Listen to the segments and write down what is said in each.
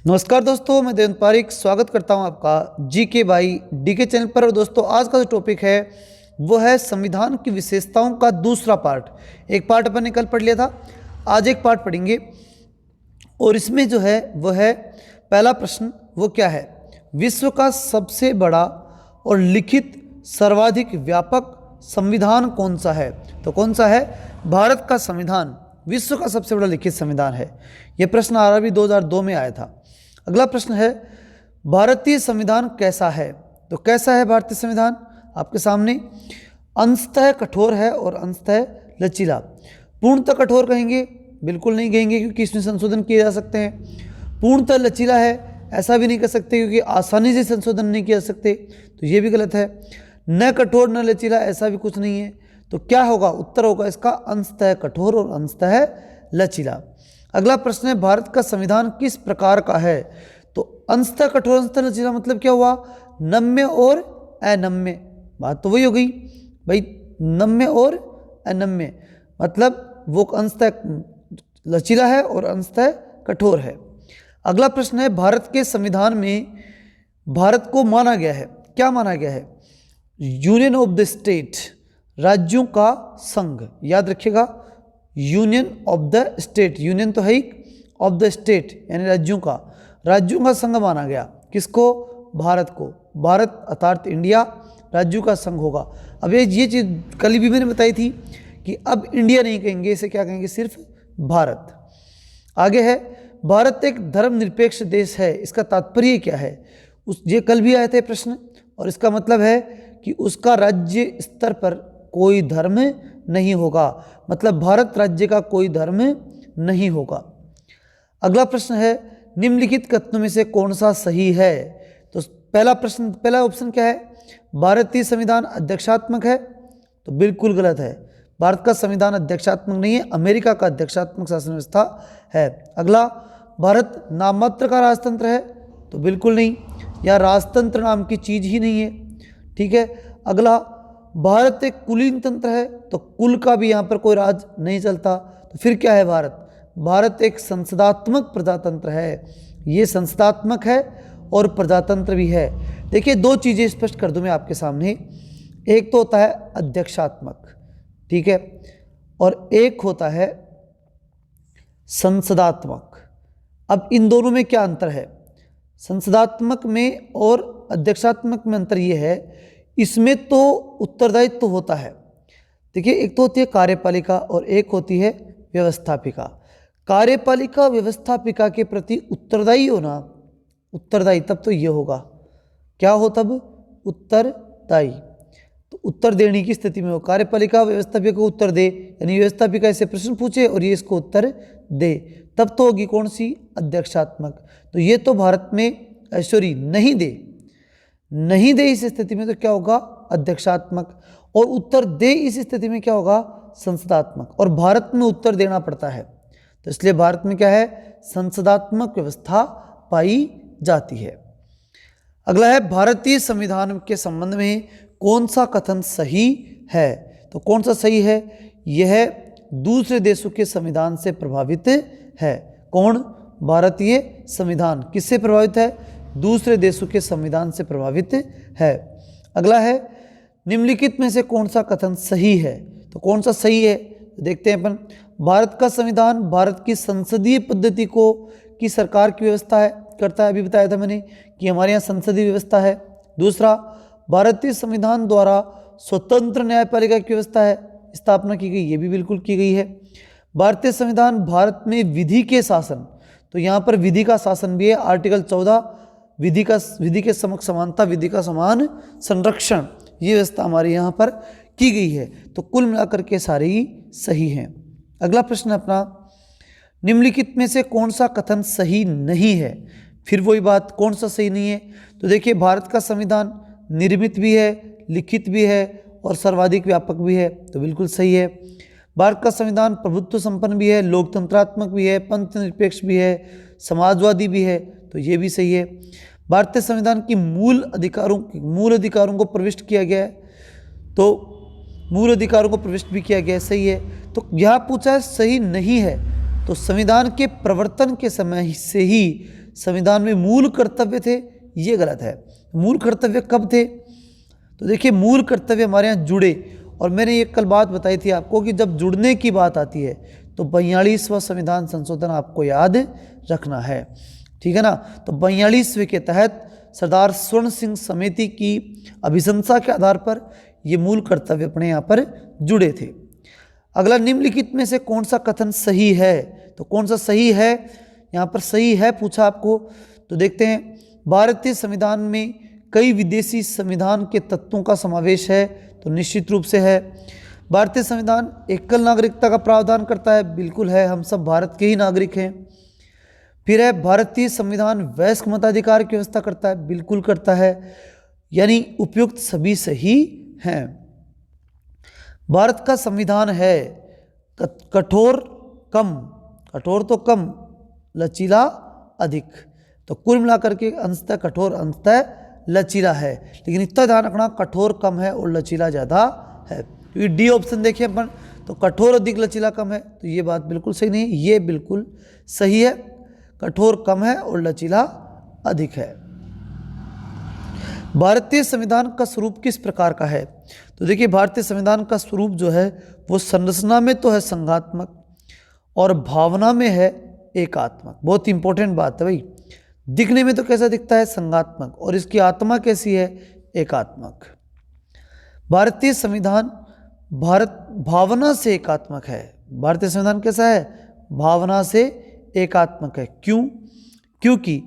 नमस्कार दोस्तों, मैं देवेंद्र पारिक स्वागत करता हूं आपका जीके बाई डीके चैनल पर। और दोस्तों, आज का जो टॉपिक है वो है संविधान की विशेषताओं का दूसरा पार्ट। एक पार्ट अपन ने कल पढ़ लिया था, आज एक पार्ट पढ़ेंगे। और इसमें जो है वो है पहला प्रश्न, वो क्या है? विश्व का सबसे बड़ा और लिखित सर्वाधिक व्यापक संविधान कौन सा है? तो कौन सा है? भारत का संविधान विश्व का सबसे बड़ा लिखित संविधान है। यह प्रश्न आरआरबी 2002 में आया था। अगला प्रश्न है, भारतीय संविधान कैसा है? तो कैसा है भारतीय संविधान? आपके सामने अंशतः कठोर है और अंशतः लचीला। पूर्णतः कठोर कहेंगे? बिल्कुल नहीं कहेंगे, क्योंकि इसमें संशोधन किए जा सकते हैं। पूर्णतः लचीला है, ऐसा भी नहीं कर सकते, क्योंकि आसानी से संशोधन नहीं किया जा सकते, तो ये भी गलत है। न कठोर न लचीला, ऐसा भी कुछ नहीं है। तो क्या होगा? उत्तर होगा इसका अंशतः कठोर और अंशतः लचीला। अगला प्रश्न है, भारत का संविधान किस प्रकार का है? तो अंशतः कठोर अंशतः लचीला मतलब क्या हुआ? नम्य और अनम्य। बात तो वही हो गई भाई, नम्य और अनम्य मतलब वो अंशतः लचीला है और अंशतः कठोर है। अगला प्रश्न है, भारत के संविधान में भारत को माना गया है, क्या माना गया है? यूनियन ऑफ द स्टेट, राज्यों का संघ। याद रखिएगा, union of the state, union तो है ही, ऑफ द स्टेट यानी राज्यों का संघ माना गया। किसको? भारत को। भारत अर्थात इंडिया राज्यों का संघ होगा। अब ये चीज़ कल भी मैंने बताई थी कि अब इंडिया नहीं कहेंगे, इसे क्या कहेंगे? सिर्फ भारत। आगे है, भारत एक धर्मनिरपेक्ष देश है, इसका तात्पर्य क्या है? ये कल भी आए थे प्रश्न, और इसका मतलब है कि उसका राज्य स्तर पर कोई धर्म नहीं होगा, मतलब भारत राज्य का कोई धर्म नहीं होगा। अगला प्रश्न है, निम्नलिखित कथनों में से कौन सा सही है? तो पहला ऑप्शन क्या है? भारतीय संविधान अध्यक्षात्मक है, तो बिल्कुल गलत है। भारत का संविधान अध्यक्षात्मक नहीं है, अमेरिका का अध्यक्षात्मक शासन व्यवस्था है। अगला, भारत नाममात्र का राजतंत्र है, तो बिल्कुल नहीं, या राजतंत्र नाम की चीज ही नहीं है। ठीक है। अगला, भारत एक कुलीन तंत्र है, तो कुल का भी यहाँ पर कोई राज नहीं चलता, तो फिर क्या है भारत? भारत एक संसदात्मक प्रजातंत्र है। ये संसदात्मक है और प्रजातंत्र भी है। देखिए, दो चीज़ें स्पष्ट कर दूं मैं आपके सामने। एक तो होता है अध्यक्षात्मक, ठीक है, और एक होता है संसदात्मक। अब इन दोनों में क्या अंतर है? संसदात्मक में और अध्यक्षात्मक में अंतर यह है, इसमें तो उत्तरदायित्व तो होता है। देखिए, एक तो होती है कार्यपालिका और एक होती है व्यवस्थापिका। कार्यपालिका व्यवस्थापिका के प्रति उत्तरदायी होना, उत्तरदायी तब तो ये होगा, क्या हो तब? उत्तरदायी। तो उत्तर देने की स्थिति में हो, कार्यपालिका व्यवस्थापिका को उत्तर दे, यानी व्यवस्थापिका इससे प्रश्न पूछे और ये इसको उत्तर दे, तब तो होगी कौन सी? अध्यक्षात्मक। तो ये तो भारत में नहीं दे इस स्थिति में तो क्या होगा? अध्यक्षात्मक। और उत्तर दे इस स्थिति में क्या होगा? संसदात्मक। और भारत में उत्तर देना पड़ता है, तो इसलिए भारत में क्या है? संसदात्मक व्यवस्था पाई जाती है। अगला है, भारतीय संविधान के संबंध में कौन सा कथन सही है? तो कौन सा सही है? यह दूसरे देशों के संविधान से प्रभावित है। कौन? भारतीय संविधान किससे प्रभावित है? दूसरे देशों के संविधान से प्रभावित है। अगला है, निम्नलिखित में से कौन सा कथन सही है? तो कौन सा सही है देखते हैं अपन। भारत का संविधान भारत की संसदीय पद्धति को की सरकार की व्यवस्था है करता है। अभी बताया था मैंने कि हमारे यहाँ संसदीय व्यवस्था है। दूसरा, भारतीय संविधान द्वारा स्वतंत्र न्यायपालिका की व्यवस्था है स्थापना की गई, ये भी बिल्कुल की गई है। भारतीय संविधान भारत में विधि के शासन, तो यहाँ पर विधि का शासन भी है। आर्टिकल 14 विधि के समक्ष समानता, विधि का समान संरक्षण, ये व्यवस्था हमारे यहाँ पर की गई है। तो कुल मिलाकर के सारे ही सही हैं। अगला प्रश्न अपना, निम्नलिखित में से कौन सा कथन सही नहीं है? फिर वही बात, कौन सा सही नहीं है? तो देखिए, भारत का संविधान निर्मित भी है, लिखित भी है और सर्वाधिक व्यापक भी है, तो बिल्कुल सही है। भारत का संविधान प्रभुत्व संपन्न भी है, लोकतंत्रात्मक भी है, पंथ निरपेक्ष भी है, समाजवादी भी है, तो ये भी सही है। भारतीय संविधान की मूल अधिकारों को प्रविष्ट किया गया है, तो मूल अधिकारों को प्रविष्ट भी किया गया है, सही है। तो यहाँ पूछा है सही नहीं है, तो संविधान के प्रवर्तन के समय से ही संविधान में मूल कर्तव्य थे, ये गलत है। मूल कर्तव्य कब थे? तो देखिए मूल कर्तव्य हमारे यहाँ जुड़े, और मैंने एक कल बात बताई थी आपको कि जब जुड़ने की बात आती है तो 42वां संविधान संशोधन आपको याद रखना है, ठीक है ना। तो 42वें के तहत सरदार स्वर्ण सिंह समिति की अभिशंसा के आधार पर ये मूल कर्तव्य अपने यहाँ पर जुड़े थे। अगला, निम्नलिखित में से कौन सा कथन सही है? तो कौन सा सही है? यहाँ पर सही है पूछा आपको, तो देखते हैं। भारतीय संविधान में कई विदेशी संविधान के तत्वों का समावेश है, तो निश्चित रूप से है। भारतीय संविधान एकल नागरिकता का प्रावधान करता है, बिल्कुल है, हम सब भारत के ही नागरिक हैं। फिर है, भारतीय संविधान वयस्क मताधिकार की व्यवस्था करता है, बिल्कुल करता है, यानी उपयुक्त सभी सही हैं। भारत का संविधान है कठोर तो कम, लचीला अधिक, तो कुल मिलाकर के अंशतः कठोर अंशतः लचीला है, लेकिन इतना ध्यान रखना कठोर कम है और लचीला ज़्यादा है, क्योंकि डी ऑप्शन देखिए अपन, तो कठोर अधिक लचीला कम है, तो ये बात बिल्कुल सही नहीं, ये बिल्कुल सही है, कठोर कम है और लचीला अधिक है। भारतीय संविधान का स्वरूप किस प्रकार का है? तो देखिए भारतीय संविधान का स्वरूप जो है वो संरचना में तो है संघात्मक और भावना में है एकात्मक। बहुत इंपॉर्टेंट बात है भाई, दिखने में तो कैसा दिखता है? संघात्मक, और इसकी आत्मा कैसी है? एकात्मक। भारतीय संविधान भावना से एकात्मक है। भारतीय संविधान कैसा है? भावना से एकात्मक है। क्यों? क्योंकि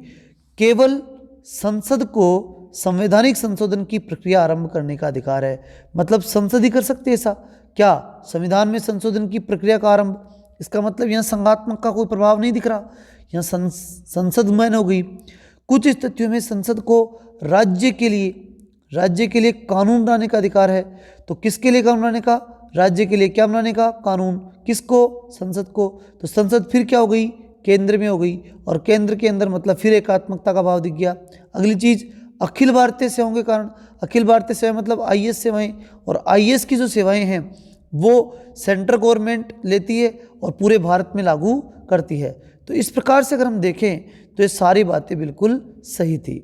केवल संसद को संवैधानिक संशोधन की प्रक्रिया आरंभ करने का अधिकार है। मतलब संसद ही कर सकती है ऐसा क्या? संविधान में संशोधन की प्रक्रिया का आरंभ, इसका मतलब यहाँ संघात्मक का कोई प्रभाव नहीं दिख रहा, यहाँ संसद मैन हो गई। कुछ स्थितियों में संसद को राज्य के लिए कानून बनाने का अधिकार है। तो किसके लिए कानून बनाने का? राज्य के लिए। क्या बनाने का? कानून। किसको? संसद को। तो संसद फिर क्या हो गई? केंद्र में हो गई, और केंद्र के अंदर मतलब फिर एकात्मकता का भाव दिख गया। अगली चीज, अखिल भारतीय सेवाओं के कारण, अखिल भारतीय सेवा मतलब आईएएस सेवाएं, और आईएएस की जो सेवाएं हैं वो सेंट्रल गवर्नमेंट लेती है और पूरे भारत में लागू करती है। तो इस प्रकार से अगर हम देखें तो ये सारी बातें बिल्कुल सही थी।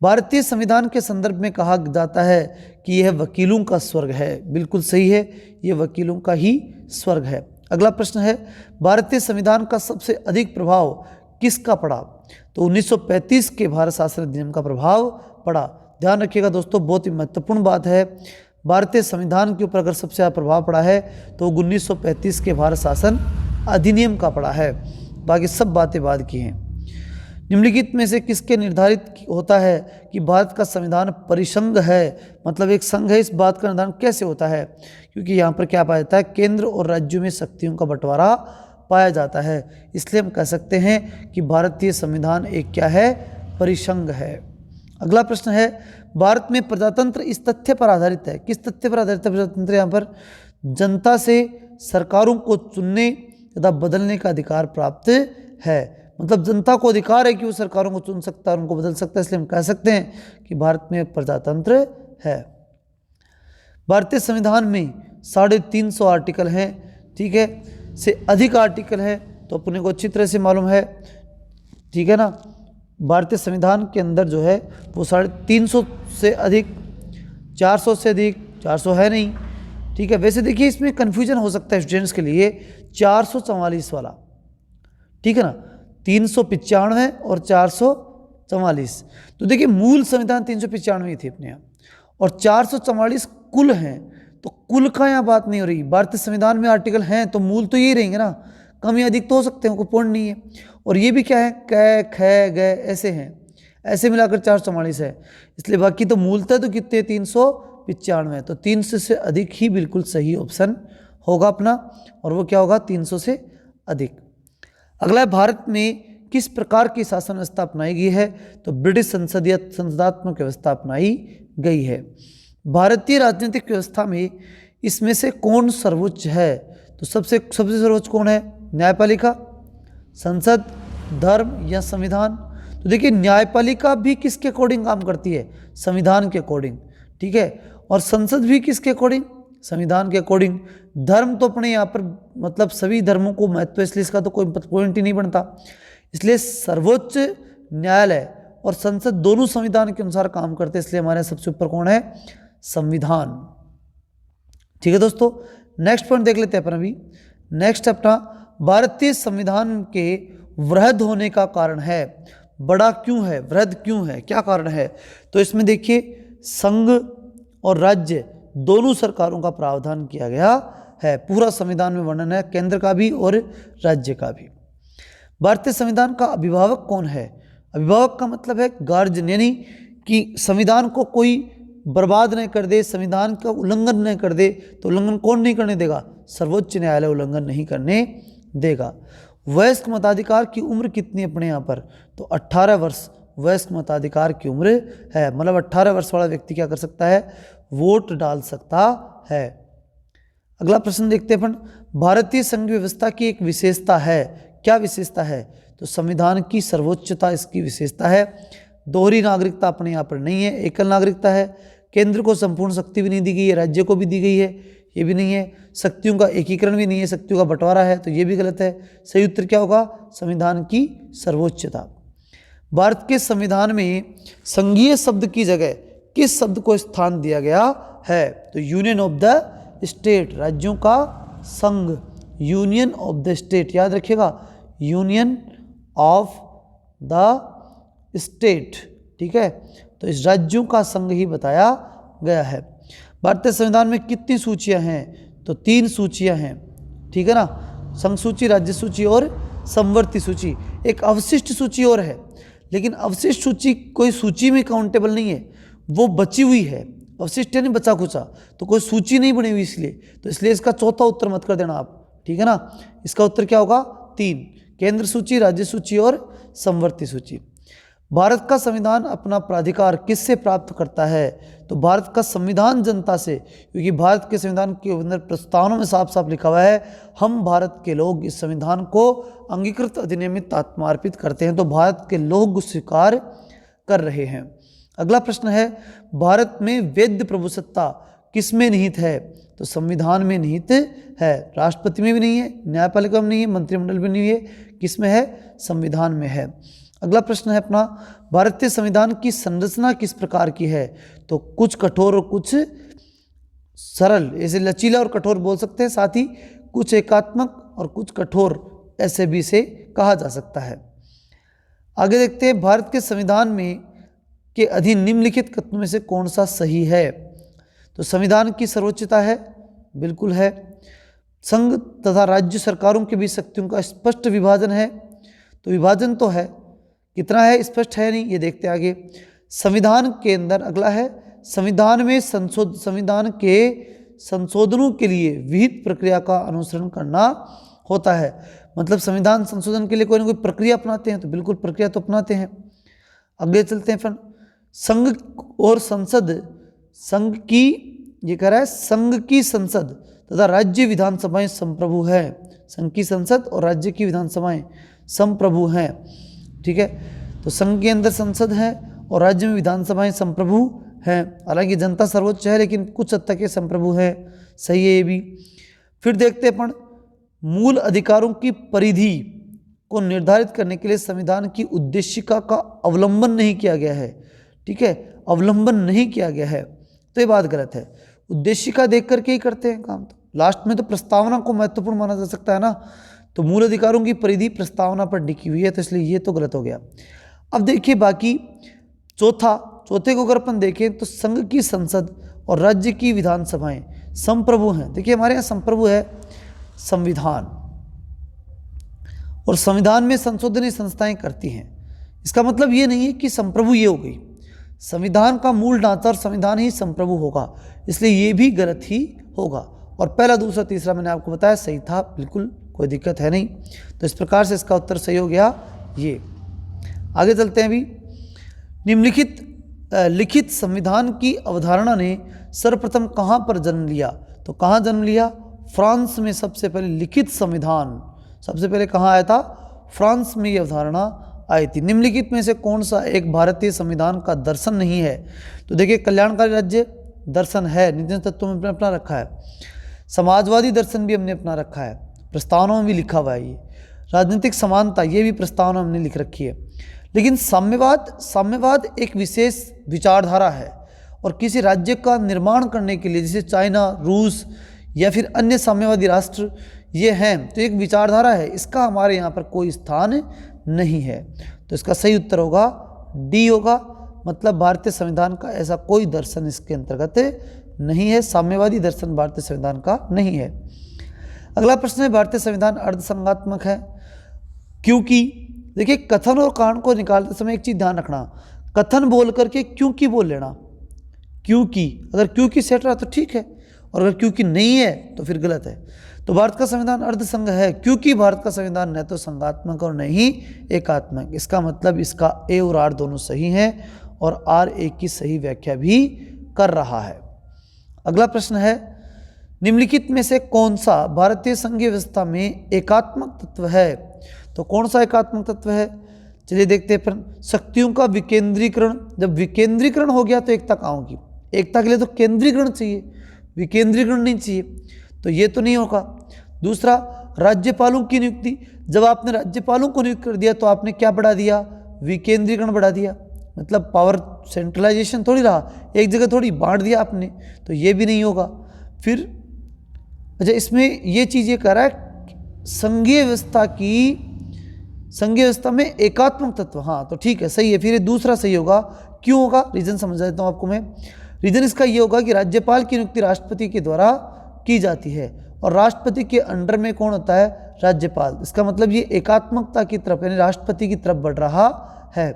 भारतीय संविधान के संदर्भ में कहा जाता है कि यह वकीलों का स्वर्ग है, बिल्कुल सही है, यह वकीलों का ही स्वर्ग है। अगला प्रश्न है, भारतीय संविधान का सबसे अधिक प्रभाव किसका पड़ा? तो 1935 के भारत शासन अधिनियम का प्रभाव पड़ा। ध्यान रखिएगा दोस्तों, बहुत ही महत्वपूर्ण बात है। भारतीय संविधान के ऊपर अगर सबसे ज़्यादा प्रभाव पड़ा है तो 1935 के भारत शासन अधिनियम का पड़ा है, बाकी सब बातें बाद की हैं। निम्नलिखित में से किसके निर्धारित होता है कि भारत का संविधान परिसंघ है? मतलब एक संघ है, इस बात का निर्धारण कैसे होता है? क्योंकि यहाँ पर क्या पाया जाता है? केंद्र और राज्यों में शक्तियों का बंटवारा पाया जाता है, इसलिए हम कह सकते हैं कि भारतीय संविधान एक क्या है? परिसंघ है। अगला प्रश्न है, भारत में प्रजातंत्र इस तथ्य पर आधारित है, किस तथ्य पर आधारित है प्रजातंत्र? यहाँ पर जनता से सरकारों को चुनने तथा बदलने का अधिकार प्राप्त है। मतलब जनता को अधिकार है कि वो सरकारों को चुन सकता है, उनको बदल सकता है, इसलिए हम कह सकते हैं कि भारत में प्रजातंत्र है। भारतीय संविधान में 350 आर्टिकल हैं, ठीक है, से अधिक आर्टिकल है तो अपने को अच्छी तरह से मालूम है, ठीक है ना। भारतीय संविधान के अंदर जो है वो 350 से अधिक, 400 से अधिक, 400 है नहीं, ठीक है। वैसे देखिए इसमें कन्फ्यूजन हो सकता है स्टूडेंट्स के लिए, 444 वाला, ठीक है ना, 395 और 444। तो देखिए मूल संविधान 395 थी अपने यहाँ, और 444 कुल हैं, तो कुल का यहाँ बात नहीं हो रही। भारतीय संविधान में आर्टिकल हैं तो मूल तो यही रहेंगे ना, कम या अधिक तो हो सकते हैं, कोई पॉइंट नहीं है। और ये भी क्या है? कै, ख, ग ऐसे हैं, ऐसे मिलाकर 444 है, इसलिए बाकी तो मूलतः तो कितने? 395, तो 300 से अधिक ही बिल्कुल सही ऑप्शन होगा अपना, और वो क्या होगा? 300 से अधिक। अगला है, भारत में किस प्रकार की शासन व्यवस्था अपनाई गई है? तो ब्रिटिश संसदात्मक व्यवस्था अपनाई गई है। भारतीय राजनीतिक व्यवस्था में इसमें से कौन सर्वोच्च है? तो सबसे सर्वोच्च कौन है? न्यायपालिका, संसद, धर्म या संविधान? तो देखिए न्यायपालिका भी किसके अकॉर्डिंग काम करती है? संविधान के अकॉर्डिंग, ठीक है, और संसद भी किसके अकॉर्डिंग? संविधान के अकॉर्डिंग। धर्म तो अपने यहाँ पर मतलब सभी धर्मों को महत्व, इसलिए इसका तो कोई पॉइंट ही नहीं बनता। इसलिए सर्वोच्च न्यायालय और संसद दोनों संविधान के अनुसार काम करते हैं, इसलिए हमारे सबसे ऊपर कौन है? संविधान। ठीक है दोस्तों, नेक्स्ट पॉइंट देख लेते हैं अपन अभी। नेक्स्ट अपना भारतीय संविधान के वृहद होने का कारण है। बड़ा क्यों है, वृहद क्यों है, क्या कारण है? तो इसमें देखिए संघ और राज्य दोनों सरकारों का प्रावधान किया गया है। पूरा संविधान में वर्णन है, केंद्र का भी और राज्य का भी। भारतीय संविधान का अभिभावक कौन है? अभिभावक का मतलब है गार्जियन, यानी कि संविधान को कोई बर्बाद नहीं कर दे, संविधान का उल्लंघन नहीं कर दे, तो उल्लंघन कौन नहीं करने देगा? सर्वोच्च न्यायालय उल्लंघन नहीं करने देगा। वयस्क मताधिकार की उम्र कितनी अपने यहाँ पर? तो 18 वर्ष वयस्क मताधिकार की उम्र है, मतलब 18 वर्ष वाला व्यक्ति क्या कर सकता है? वोट डाल सकता है। अगला प्रश्न देखते हैं अपन, भारतीय संघ व्यवस्था की एक विशेषता है, क्या विशेषता है? तो संविधान की सर्वोच्चता इसकी विशेषता है। दोहरी नागरिकता अपने यहाँ पर नहीं है, एकल नागरिकता है। केंद्र को संपूर्ण शक्ति भी नहीं दी गई है, राज्य को भी दी गई है, ये भी नहीं है। शक्तियों का एकीकरण भी नहीं है, शक्तियों का बंटवारा है, तो ये भी गलत है। सही उत्तर क्या होगा? संविधान की सर्वोच्चता। भारत के संविधान में संघीय शब्द की जगह किस शब्द को स्थान दिया गया है? तो यूनियन ऑफ द स्टेट, राज्यों का संघ, यूनियन ऑफ द स्टेट, याद रखिएगा, यूनियन ऑफ द स्टेट। ठीक है, तो इस राज्यों का संघ ही बताया गया है। भारतीय संविधान में कितनी सूचियां हैं? तो 3 सूचियां हैं। ठीक है ना, संघ सूची, राज्य सूची और समवर्ती सूची। एक अवशिष्ट सूची और है, लेकिन अवशिष्ट सूची कोई सूची में काउंटेबल नहीं है, वो बची हुई है। अवशिष्ट यानी बचा खुचा, तो कोई सूची नहीं बनी हुई, इसलिए इसका चौथा उत्तर मत कर देना आप। ठीक है ना, इसका उत्तर क्या होगा? 3, केंद्र सूची, राज्य सूची और समवर्ती सूची। भारत का संविधान अपना प्राधिकार किससे प्राप्त करता है? तो भारत का संविधान जनता से, क्योंकि भारत के संविधान के अंदर प्रस्तावनों में साफ साफ लिखा हुआ है, हम भारत के लोग इस संविधान को अंगीकृत अधिनियमित आत्मार्पित करते हैं, तो भारत के लोग स्वीकार कर रहे हैं। अगला प्रश्न है, भारत में वैध प्रभुसत्ता किसमें निहित है? तो संविधान में निहित है, राष्ट्रपति में भी नहीं है, न्यायपालिका में नहीं है, मंत्रिमंडल में नहीं है, किसमें है? संविधान में है। अगला प्रश्न है अपना, भारतीय संविधान की संरचना किस प्रकार की है? तो कुछ कठोर और कुछ सरल, ऐसे लचीला और कठोर बोल सकते हैं, साथ ही कुछ एकात्मक और कुछ कठोर, ऐसे भी इसे कहा जा सकता है। आगे देखते हैं, भारत के संविधान में के अधीन निम्नलिखित कथनों में से कौन सा सही है? तो संविधान की सर्वोच्चता है, बिल्कुल है। संघ तथा राज्य सरकारों के बीच शक्तियों का स्पष्ट विभाजन है, तो विभाजन तो है, कितना है स्पष्ट है नहीं, ये देखते आगे। संविधान के अंदर अगला है, संविधान के संशोधनों के लिए विहित प्रक्रिया का अनुसरण करना होता है। मतलब संविधान संशोधन के लिए कोई ना कोई प्रक्रिया अपनाते हैं, तो बिल्कुल प्रक्रिया तो अपनाते हैं। आगे चलते हैं फ्रेंड, संघ और संसद, संघ की, ये कह रहा है संघ की संसद तथा राज्य विधानसभाएं संप्रभु है। संघ की संसद और राज्य की विधानसभाएं संप्रभु हैं। ठीक है, तो संघ के अंदर संसद है और राज्य में विधानसभाएं संप्रभु हैं। हालांकि जनता सर्वोच्च है, लेकिन कुछ हद तक ये संप्रभु है, सही है ये भी। फिर देखते हैं अपन, मूल अधिकारों की परिधि को निर्धारित करने के लिए संविधान की उद्देशिका का अवलंबन नहीं किया गया है। ठीक है, अवलंबन नहीं किया गया है, तो ये बात गलत है। उद्देशिका देख करके ही करते हैं काम, तो लास्ट में तो प्रस्तावना को महत्वपूर्ण माना जा सकता है ना, तो मूल अधिकारों की परिधि प्रस्तावना पर टिकी हुई है, तो इसलिए ये तो गलत हो गया। अब देखिए बाकी चौथे को अगर अपन देखें तो संघ की संसद और राज्य की विधानसभाएं संप्रभु हैं। देखिए हमारे यहाँ संप्रभु है संविधान, और संविधान में संशोधनी संस्थाएं करती हैं। इसका मतलब ये नहीं है कि संप्रभु ये हो गई, संविधान का मूल ढांचा और संविधान ही संप्रभु होगा, इसलिए ये भी गलत ही होगा। और पहला, दूसरा, तीसरा मैंने आपको बताया सही था, बिल्कुल कोई दिक्कत है नहीं। तो इस प्रकार से इसका उत्तर सही हो गया ये। आगे चलते हैं अभी, निम्नलिखित लिखित संविधान की अवधारणा ने सर्वप्रथम कहाँ पर जन्म लिया? तो कहाँ जन्म लिया? फ्रांस में सबसे पहले लिखित संविधान सबसे पहले कहाँ आया था? फ्रांस में ये अवधारणा आई थी। निम्नलिखित में से कौन सा एक भारतीय संविधान का दर्शन नहीं है? तो देखिए कल्याणकारी राज्य दर्शन है, नीति तत्वों में अपना रखा है, समाजवादी दर्शन भी हमने अपना रखा है, प्रस्तावनाओं में भी लिखा हुआ है ये। राजनीतिक समानता, ये भी प्रस्तावना हमने लिख रखी है। लेकिन साम्यवाद एक विशेष विचारधारा है और किसी राज्य का निर्माण करने के लिए, जैसे चाइना, रूस या फिर अन्य साम्यवादी राष्ट्र ये हैं, तो एक विचारधारा है, इसका हमारे यहाँ पर कोई स्थान नहीं है। तो इसका सही उत्तर होगा डी होगा, मतलब भारतीय संविधान का ऐसा कोई दर्शन इसके अंतर्गत नहीं है, साम्यवादी दर्शन भारतीय संविधान का नहीं है। अगला प्रश्न है, भारतीय संविधान अर्धसंघात्मक है क्योंकि। देखिए, कथन और कारण को निकालते समय एक चीज ध्यान रखना, कथन बोल करके क्योंकि बोल लेना। क्योंकि, अगर क्योंकि सेट रहा तो ठीक है, और अगर क्योंकि नहीं है तो फिर गलत है। तो भारत का संविधान अर्धसंघ है क्योंकि भारत का संविधान न तो संघात्मक और न ही एकात्मक। इसका मतलब इसका ए और आर दोनों सही हैं और आर ए की सही व्याख्या भी कर रहा है। अगला प्रश्न है, निम्नलिखित में से कौन सा भारतीय संघीय व्यवस्था में एकात्मक तत्व है। तो कौन सा एकात्मक तत्व है, चलिए देखते हैं। शक्तियों का विकेंद्रीकरण, जब विकेंद्रीकरण हो गया तो एकता कहाँ होगी। एकता के लिए तो केंद्रीकरण चाहिए, विकेंद्रीकरण नहीं चाहिए, तो ये तो नहीं होगा। दूसरा, राज्यपालों की नियुक्ति, जब आपने राज्यपालों को नियुक्त कर दिया तो आपने क्या बढ़ा दिया, विकेंद्रीकरण बढ़ा दिया, मतलब पावर सेंट्रलाइजेशन थोड़ी रहा, एक जगह थोड़ी बांट दिया आपने, तो ये भी नहीं होगा। फिर अच्छा, इसमें ये चीज़ ये कह रहा है संघीय व्यवस्था में एकात्मक तत्व, हाँ तो ठीक है, सही है। फिर ये दूसरा सही होगा, क्यों होगा, रीजन समझा देता हूँ आपको मैं। रीजन इसका ये होगा कि राज्यपाल की नियुक्ति राष्ट्रपति के द्वारा की जाती है और राष्ट्रपति के अंडर में कौन होता है, राज्यपाल। इसका मतलब ये एकात्मकता की तरफ यानी राष्ट्रपति की तरफ बढ़ रहा है,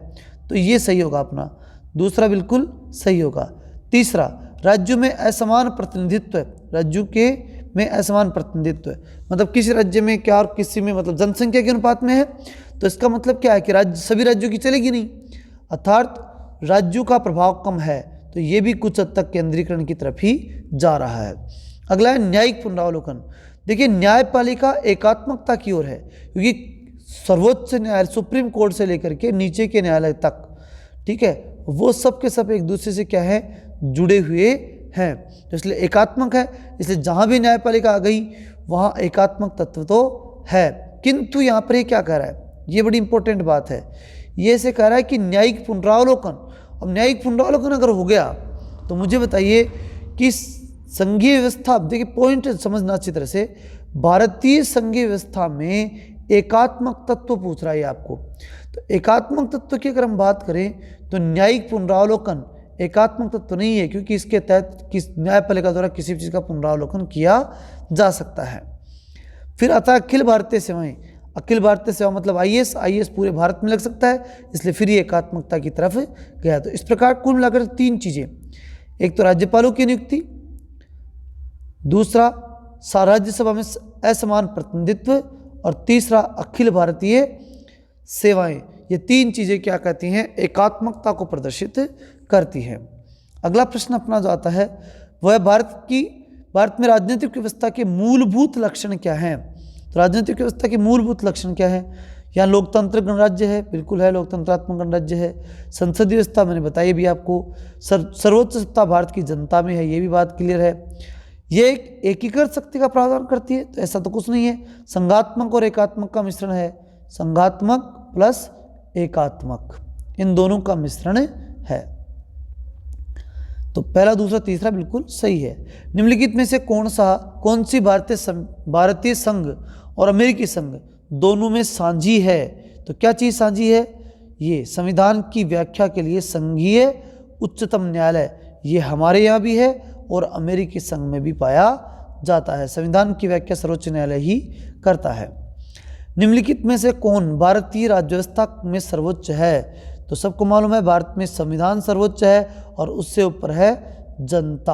तो ये सही होगा अपना, दूसरा बिल्कुल सही होगा। तीसरा, राज्यों में असमान प्रतिनिधित्व है, राज्यों के में असमान प्रतिनिधित्व है, मतलब किसी राज्य में क्या और किसी में मतलब जनसंख्या के अनुपात में है, तो इसका मतलब क्या है कि राज्य सभी राज्यों की चलेगी नहीं, अर्थात राज्यों का प्रभाव कम है, तो ये भी कुछ हद तक केंद्रीकरण की तरफ ही जा रहा है। अगला है न्यायिक पुनरावलोकन। देखिए, न्यायपालिका एकात्मकता की ओर है क्योंकि सर्वोच्च न्यायालय सुप्रीम कोर्ट से लेकर के नीचे के न्यायालय तक, ठीक है, वो सब के सब एक दूसरे से क्या है, जुड़े हुए हैं, तो इसलिए एकात्मक है। इसलिए जहाँ भी न्यायपालिका आ गई वहाँ एकात्मक तत्व तो है। किंतु यहाँ पर ये क्या कह रहा है, ये बड़ी इंपॉर्टेंट बात है, ये से कह रहा है कि न्यायिक पुनरावलोकन। अब न्यायिक पुनरावलोकन अगर हो गया तो मुझे बताइए कि संघीय व्यवस्था, देखिए पॉइंट समझना अच्छी तरह से, भारतीय संघीय व्यवस्था में एकात्मक तत्व पूछ रहा है आपको। तो एकात्मक तत्व की अगर हम बात करें तो न्यायिक पुनरावलोकन एकात्मक तत्व नहीं है क्योंकि इसके तहत न्यायपालिका द्वारा किसी भी चीज़ का पुनरावलोकन किया जा सकता है। फिर आता है अखिल भारतीय सेवाएं। अखिल भारतीय सेवा मतलब आईएएस पूरे भारत में लग सकता है, इसलिए फिर ये एकात्मकता की तरफ गया। तो इस प्रकार कुल मिलाकर तीन चीज़ें, एक तो राज्यपालों की नियुक्ति, दूसरा राज्यसभा में असमान प्रतिनिधित्व, और तीसरा अखिल भारतीय सेवाएं। ये तीन चीज़ें क्या कहती हैं, एकात्मकता को प्रदर्शित करती हैं। अगला प्रश्न अपना जो आता है वह भारत में राजनीतिक व्यवस्था के मूलभूत लक्षण क्या हैं। तो राजनीतिक व्यवस्था के मूलभूत लक्षण क्या है, यहाँ लोकतंत्र गणराज्य है, बिल्कुल है, लोकतंत्रात्मक गणराज्य है। संसदीय व्यवस्था मैंने बताई भी आपको, सर्वोच्च सत्ता भारत की जनता में है, ये भी बात क्लियर है। ये एक एकीकृत शक्ति का प्रावधान करती है, तो ऐसा तो कुछ नहीं है। संघात्मक और एकात्मक का मिश्रण है, संघात्मक प्लस एकात्मक, इन दोनों का मिश्रण है। तो पहला, दूसरा, तीसरा बिल्कुल सही है। निम्नलिखित में से कौन सी भारतीय संघ और अमेरिकी संघ दोनों में साझी है। तो क्या चीज़ साझी है, ये संविधान की व्याख्या के लिए संघीय उच्चतम न्यायालय, ये हमारे यहाँ भी है और अमेरिकी संघ में भी पाया जाता है। संविधान की व्याख्या सर्वोच्च न्यायालय ही करता है। निम्नलिखित में से कौन भारतीय राज्य व्यवस्था में सर्वोच्च है। तो सबको मालूम है भारत में संविधान सर्वोच्च है और उससे ऊपर है जनता।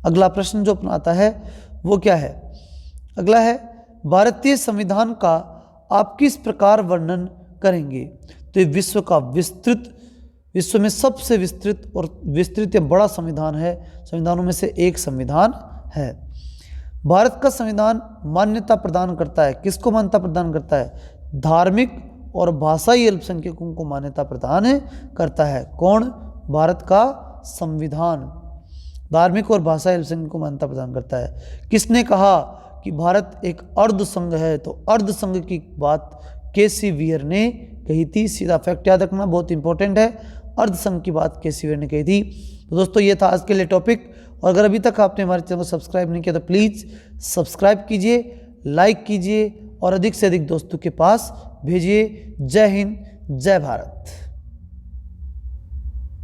अगला प्रश्न जो अपना आता है वो क्या है, अगला है भारतीय संविधान का आप किस प्रकार वर्णन करेंगे। तो ये विश्व में सबसे विस्तृत या बड़ा संविधान है, संविधानों में से एक संविधान है। भारत का संविधान मान्यता प्रदान करता है, किसको मान्यता प्रदान करता है, धार्मिक और भाषाई अल्पसंख्यकों को मान्यता प्रदान करता है। कौन, भारत का संविधान धार्मिक और भाषाई अल्पसंख्यकों को मान्यता प्रदान करता है। किसने कहा कि भारत एक अर्ध संघ है, तो अर्ध संघ की बात केसी वीर ने कही थी। सीधा फैक्ट याद रखना, बहुत इंपॉर्टेंट है। अर्ध संघ की बात केसी वीर ने कही थी। तो दोस्तों ये था आज के लिए टॉपिक, और अगर अभी तक आपने हमारे चैनल को सब्सक्राइब नहीं किया तो प्लीज़ सब्सक्राइब कीजिए, लाइक कीजिए और अधिक से अधिक दोस्तों के पास भेजिए। जय हिंद, जय भारत।